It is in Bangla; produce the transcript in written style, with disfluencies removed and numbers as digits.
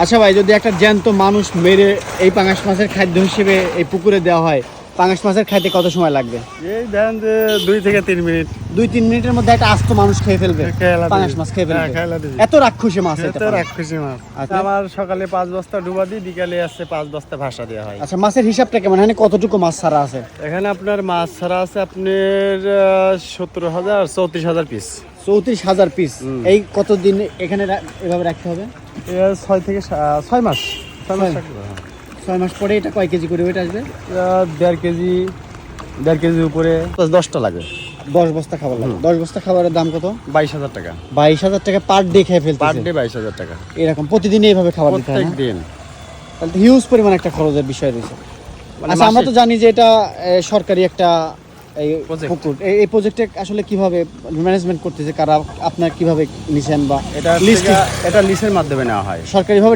আচ্ছা ভাই, যদি একটা জ্যান্ত মানুষ মেরে এই পাঙাশ মাছের খাদ্য হিসেবে এই পুকুরে দেওয়া হয়, পাঙাশ মাছের খাইতে কত সময় লাগবে? এই দেন যে 2 থেকে 3 মিনিট। 2-3 মিনিটের মধ্যে একটা আস্ত মানুষ খেয়ে ফেলবে, খেলা দিবি। পাঙাশ মাছ খেয়ে হ্যাঁ, ফেলবে। খেলা দিবি। এত রাক্ষসী মাছ এটা। এত রাক্ষসী মাছ। আচ্ছা। আমার সকালে 5 বস্তা ডুবা দিই, বিকালে আসছে 5 বস্তা ভাসা দেওয়া হয়। আচ্ছা, মাছের হিসাবটা কেমন? এখানে কতটুকু মাছ ছাড়া আছে? এখানে আপনার মাছ ছাড়া আছে আপনার 17,000 34,000 পিস। 34,000 পিস। এই কতদিন এখানে এভাবে রাখতে হবে? 6 থেকে 6 মাস। 6 মাস ছয়। রাখবো, হ্যাঁ। 6 মাস পরে এটা কয় কেজি করে ওইটা আসবে? 1.5 কেজি, 1.5 কেজির উপরে 10টা লাগে। 10 বস্তা খাবার লাগে। 10 বস্তা খাবারের দাম কত? 22,000 টাকা 22,000 টাকা পার ডে খেয়ে পার ফেলতেছে। ডে। 22,000 টাকা এরকম প্রতিদিন এইভাবে খাবার দিতে হয় প্রত্যেক না? দিন। তাহলে হিউজ পরিমাণ একটা খরচের বিষয় রয়েছে। মানে আচ্ছা, আমরা তো মাসে- জানি যে এটা সরকারি একটা এই Project। পুকুর। এই প্রজেক্টে আসলে কিভাবে ম্যানেজমেন্ট করতেছে কারা, আপনার কিভাবে নিছেন বা এটা লিস্ট এটা লিসের মাধ্যমে নেওয়া হয়। সরকারিভাবে